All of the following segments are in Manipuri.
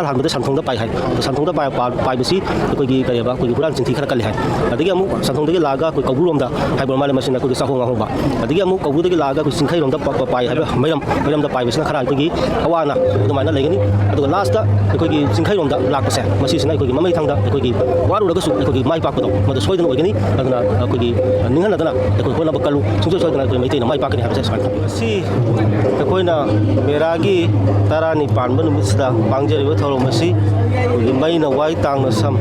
한번더 산통도 빠이 할 산통도 빠이듯이 거기 그래봐 거기 불안 진티 khara kalli hai adigi amu santhongdagi laga koi kaburomda haibor male machine koi sahong ahong ba adigi amu kabudagi laga koi singkhai romda pai haiba mayam da pai bisna khara koi awana adumaina legani aduga last da koi singkhai romda lakpase masi sina koi mamai thangda koi waru raga su koi mai pak pado madu soidana oigani aduna koi ningan adana koi hona bakalu sungso soidana koi maitai na mai pakani habse san si koi na meragi tarani panba numisda pangjariba thoro masi koi mai na wai tang na sam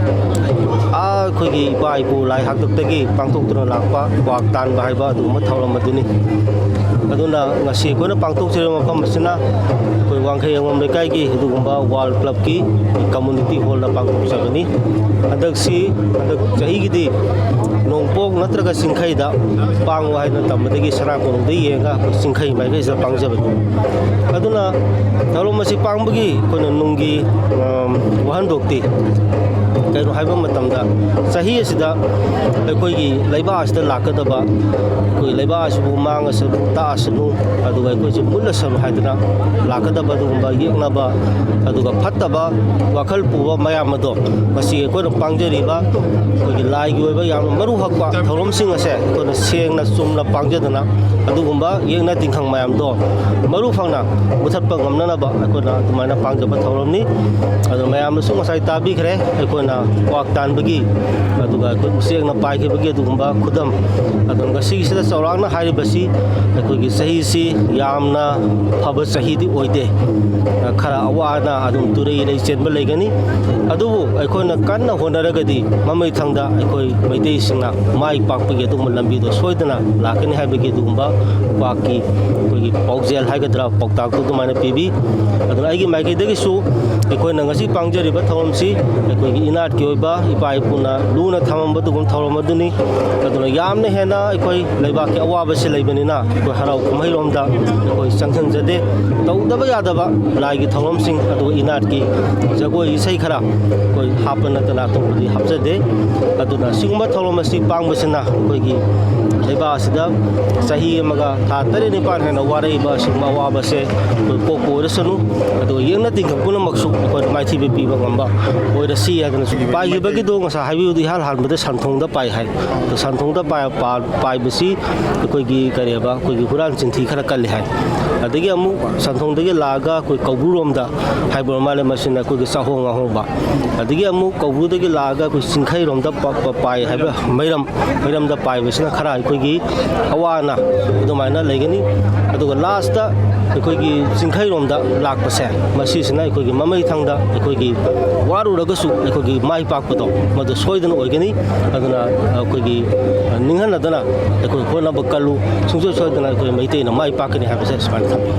ꯑꯩꯈꯣꯏꯒꯤ ꯏꯄꯥ ꯏꯄꯨ ꯂꯥꯏ ꯍꯥꯛꯇꯛꯇꯒꯤ ꯄꯥꯡꯊꯣꯛꯇꯨꯅ ꯂꯥꯛꯄ ꯀ꯭ꯋꯥꯛ ꯇꯥꯟꯕ ꯍꯥꯏꯕ ꯑꯗꯨꯒꯨꯝꯕ ꯊꯧꯔꯝ ꯑꯗꯨꯅꯤ ꯑꯗꯨꯅ ꯉꯁꯤ ꯑꯩꯈꯣꯏꯅ ꯄꯥꯡꯊꯣꯛꯆꯔꯤꯕ ꯃꯐꯝ ꯑꯁꯤꯅ ꯑꯩꯈꯣꯏ ꯋꯥꯡꯈꯩ ꯑꯉꯣꯝ ꯂꯩꯀꯥꯏꯒꯤ ꯑꯗꯨꯒꯨꯝꯕ ꯋꯥꯔꯜ ꯀ꯭ꯂꯕꯀꯤ ꯀꯝꯃꯨꯅꯤꯇꯤ ꯍꯣꯜꯗ ꯄꯥꯡꯊꯣꯛꯆꯕꯅꯤ ꯍꯟꯗꯛ ꯆꯍꯤꯒꯤꯗꯤ ꯅꯣꯡꯄꯣꯛ ꯅꯠꯇ꯭ꯔꯒ ꯆꯤꯡꯈꯩꯗ ꯄꯥꯡꯉꯨ ꯍꯥꯏꯅ ꯇꯝꯕꯗꯒꯤ ꯁꯅꯥꯀꯣꯡꯗ ꯌꯦꯡꯉꯒ ꯑꯩꯈꯣꯏ ꯆꯤꯡꯈꯩ ꯃꯥꯏꯀꯩꯁꯤꯗ ꯄꯥꯡꯖꯕꯅꯤ ꯑꯗꯨꯅ ꯊꯧꯔꯝ ꯑꯁꯤ ꯄꯥꯡꯕꯒꯤ ꯑꯩꯈꯣꯏꯅ ꯅꯨꯡꯒꯤ ꯋꯥꯍꯟꯊꯣꯛꯇꯤ ꯀꯩꯅꯣ ꯍꯥꯏꯕ ꯃꯇꯝꯗ ꯆꯍꯤ ꯑꯁꯤꯗ ꯑꯩꯈꯣꯏꯒꯤ ꯂꯩꯕꯥꯛ ꯑꯁꯤꯗ ꯂꯥꯛꯀꯗꯕ ꯑꯩꯈꯣꯏ ꯂꯩꯕꯥꯛ ꯑꯁꯤꯕꯨ ꯃꯥꯡꯉꯁꯅꯨ ꯇꯥꯛꯑꯁꯅꯨ ꯑꯗꯨꯒ ꯑꯩꯈꯣꯏꯁꯦ ꯃꯨꯠꯂꯁꯅꯨ ꯍꯥꯏꯗꯅ ꯂꯥꯛꯀꯗꯕ ꯑꯗꯨꯒꯨꯝꯕ ꯌꯦꯛꯅꯕ ꯑꯗꯨꯒ ꯐꯠꯇꯕ ꯋꯥꯈꯜ ꯄꯨꯕ ꯃꯌꯥꯝ ꯑꯗꯣ ꯃꯁꯤ ꯑꯩꯈꯣꯏꯅ ꯄꯥꯡꯖꯔꯤꯕ ꯑꯩꯈꯣꯏꯒꯤ ꯂꯥꯏꯒꯤ ꯑꯣꯏꯕ ꯌꯥꯝꯅ ꯃꯔꯨ ꯍꯛꯄ ꯊꯧꯔꯝꯁꯤꯡ ꯑꯁꯦ ꯑꯩꯈꯣꯏꯅ ꯁꯦꯡꯅ ꯆꯨꯝꯅ ꯄꯥꯡꯖꯗꯅ ꯑꯗꯨꯒꯨꯝꯕ ꯌꯦꯛꯅ ꯇꯤꯡꯈꯪ ꯃꯌꯥꯝꯗꯣ ꯃꯔꯨ ꯐꯪꯅ ꯃꯨꯊꯠꯄ ꯉꯝꯅꯅꯕ ꯑꯩꯈꯣꯏꯅ ꯑꯗꯨꯃꯥꯏꯅ ꯄꯥꯡꯖꯕ ꯊꯧꯔꯝꯅꯤ ꯑꯗꯨ ꯃꯌꯥꯝꯅꯁꯨ ꯉꯁꯥꯏ ꯇꯥꯕꯤꯈ꯭ꯔꯦ ꯑꯩꯈꯣꯏꯅ ꯀ꯭ꯋꯥꯛ ꯇꯥꯟꯕꯒꯤ ꯑꯗꯨꯒ ꯑꯩꯈꯣꯏ ꯎꯆꯦꯛꯅ ꯄꯥꯏꯈꯤꯕꯒꯤ ꯑꯗꯨꯒꯨꯝꯕ ꯈꯨꯗꯝ ꯑꯗꯨꯒ ꯉꯁꯤꯒꯤꯁꯤꯗ ꯆꯥꯎꯔꯥꯛꯅ ꯍꯥꯏꯔꯤꯕꯁꯤ ꯑꯩꯈꯣꯏꯒꯤ ꯆꯍꯤꯁꯤ ꯌꯥꯝꯅ ꯐꯕ ꯆꯍꯤꯗꯤ ꯑꯣꯏꯗꯦ ꯈꯔ ꯑꯋꯥ ꯑꯅꯥ ꯑꯗꯨꯝ ꯇꯨꯔꯩ ꯂꯩ ꯆꯦꯟꯕ ꯂꯩꯒꯅꯤ ꯑꯗꯨꯕꯨ ꯑꯩꯈꯣꯏꯅ ꯀꯟꯅ ꯍꯣꯠꯅꯔꯒꯗꯤ ꯃꯃꯩꯊꯪꯗ ꯑꯩꯈꯣꯏ ꯃꯩꯇꯩꯁꯤꯡꯅ ꯃꯥꯏ ꯄꯥꯛꯄꯒꯤ ꯑꯗꯨꯒꯨꯝꯕ ꯂꯝꯕꯤꯗꯣ ꯁꯣꯏꯗꯅ ꯂꯥꯛꯀꯅꯤ ꯍꯥꯏꯕꯒꯤ ꯑꯗꯨꯒꯨꯝꯕ ꯀ꯭ꯋꯥꯛꯀꯤ ꯑꯩꯈꯣꯏꯒꯤ ꯄꯥꯎꯖꯦꯜ ꯍꯥꯏꯒꯗ꯭ꯔꯥ ꯄꯥꯎꯇꯥꯛꯇꯨ ꯑꯗꯨꯃꯥꯏꯅ ꯄꯤꯕꯤ ꯑꯗꯨꯅ ꯑꯩꯒꯤ ꯃꯥꯏꯀꯩꯗꯒꯤꯁꯨ ꯑꯩꯈꯣꯏꯅ ꯉꯁꯤ ꯄꯥꯡꯖꯔꯤꯕ ꯊꯧꯔꯝꯁꯤ ꯑꯩꯈꯣꯏꯒꯤ ꯏꯅꯥꯠꯀꯤ ꯑꯣꯏꯕ ꯏꯄꯥ ꯏꯄꯨꯅ ꯂꯨꯅ ꯊꯝꯃꯝꯕ ꯑꯗꯨꯒꯨꯝꯕ ꯊꯧꯔꯝ ꯑꯗꯨꯅꯤ ꯑꯗꯨꯅ ꯌꯥꯝꯅ ꯍꯦꯟꯅ ꯑꯩꯈꯣꯏ ꯂꯩꯕꯥꯛꯀꯤ ꯑꯋꯥꯕꯁꯤ ꯂꯩꯕꯅꯤꯅ ꯑꯩꯈꯣꯏ ꯍꯔꯥꯎ ꯀꯨꯝꯍꯩꯔꯣꯝꯗ ꯑꯩꯈꯣꯏ ꯆꯪꯁꯤꯟꯖꯗꯦ ꯇꯧꯗꯕ ꯌꯥꯗꯕ ꯂꯥꯏꯒꯤ ꯊꯧꯔꯝꯁꯤꯡ ꯑꯗꯨꯒ ꯏꯅꯥꯠꯀꯤ ꯖꯒꯣꯏ ꯏꯁꯩ ꯈꯔ ꯑꯩꯈꯣꯏ ꯍꯥꯞꯄ ꯅꯠꯇꯅ ꯑꯇꯣꯞꯄꯗꯤ ꯍꯥꯞꯆꯗꯦ ꯑꯗꯨꯅ ꯁꯤꯒꯨꯝꯕ ꯊꯧꯔꯝ ꯑꯁꯤ ꯄꯥꯡꯕꯁꯤꯅ ꯑꯩꯈꯣꯏꯒꯤ ꯂꯩꯕꯥꯛ ꯑꯁꯤꯗ ꯆꯍꯤ ꯑꯃꯒ ꯊꯥ 8-9 ꯍꯦꯟꯅ ꯋꯥꯔꯛꯏꯕ ꯑꯁꯤꯒꯨꯝꯕ ꯑꯋꯥꯕꯁꯦ ꯑꯩꯈꯣꯏ ꯀꯣꯛꯄ ꯑꯣꯏꯔꯁꯅꯨ ꯑꯗꯨꯒ ꯌꯦꯡꯅ ꯇꯤꯡꯈꯪ ꯄꯨꯝꯅꯃꯛꯁꯨ ꯑꯩꯈꯣꯏꯅ ꯃꯥꯏꯊꯤꯕ ꯄꯤꯕ ꯉꯝꯕ ꯑꯣꯏꯔꯁꯤ ꯍꯥꯏꯗꯅꯁꯨ ꯄꯥꯏꯈꯤꯕꯒꯤꯗꯣ ꯉꯁꯥꯏ ꯍꯥꯏꯕꯤꯌꯨꯗꯤ ꯏꯍꯥꯟ ꯍꯥꯟꯕꯗ ꯁꯟꯊꯣꯡꯗ ꯄꯥꯏ ꯍꯥꯏ ꯁꯟꯊꯣꯡꯗ ꯄꯥꯏꯕꯁꯤ ꯑꯩꯈꯣꯏꯒꯤ ꯀꯔꯤꯕ ꯑꯩꯈꯣꯏꯒꯤ ꯍꯨꯔꯥꯟ ꯆꯤꯟꯊꯤ ꯈꯔ ꯀꯜꯂꯤ ꯍꯥꯏ ꯑꯗꯒꯤ ꯑꯃꯨꯛ ꯁꯟꯊꯣꯡꯗꯒꯤ ꯂꯥꯛꯑꯒ ꯑꯩꯈꯣꯏ ꯀꯧꯕ꯭ꯔꯨꯔꯣꯝꯗ ꯍꯥꯏꯕ ꯃꯥꯂꯦ ꯃꯁꯤꯅ ꯑꯩꯈꯣꯏꯒꯤ ꯆꯥꯍꯣꯡ ꯑꯍꯣꯡꯕ ꯑꯗꯒꯤ ꯑꯃꯨꯛ ꯀꯧꯕ꯭ꯔꯨꯗꯒꯤ ꯂꯥꯛꯑꯒ ꯑꯩꯈꯣꯏ ꯆꯤꯡꯈꯩꯔꯣꯝꯗ ꯄꯥꯏ ꯍꯥꯏꯕ ꯃꯩꯔꯝꯗ ꯄꯥꯏꯕꯁꯤꯅ ꯈꯔ ꯑꯩꯈꯣꯏꯒꯤ ꯑꯋꯥ ꯑꯅꯥ ꯑꯗꯨꯃꯥꯏꯅ ꯂꯩꯒꯅꯤ ꯑꯗꯨꯒ ꯂꯥꯁꯇ ꯑꯩꯈꯣꯏꯒꯤ ꯆꯤꯡꯈꯩꯔꯣꯝꯗ ꯂꯥꯛꯄꯁꯦ ꯃꯁꯤꯁꯤꯅ ꯑꯩꯈꯣꯏꯒꯤ ꯃꯃꯩꯊꯪꯗ ꯑꯩꯈꯣꯏꯒꯤ ꯋꯥꯔꯨꯔꯒꯁꯨ ꯑꯩꯈꯣꯏꯒꯤ ꯃꯥꯏ ꯄꯥꯛꯄꯗꯣ ꯃꯗꯨ ꯁꯣꯏꯗꯅ ꯑꯣꯏꯒꯅꯤ ꯑꯗꯨꯅ ꯑꯩꯈꯣꯏꯒꯤ ꯅꯤꯡꯍꯟꯅꯗꯅ ꯑꯩꯈꯣꯏ ꯍꯣꯠꯅꯕ ꯀꯜꯂꯨ ꯁꯨꯡꯁꯣꯏ ꯁꯣꯏꯗꯅ ꯑꯩꯈꯣꯏ ꯃꯩꯇꯩꯅ ꯃꯥꯏ ꯄꯥꯛꯀꯅꯤ ꯍꯥꯏꯕꯁꯦ ꯁꯨꯃꯥꯏꯅ ꯊꯝꯕꯤ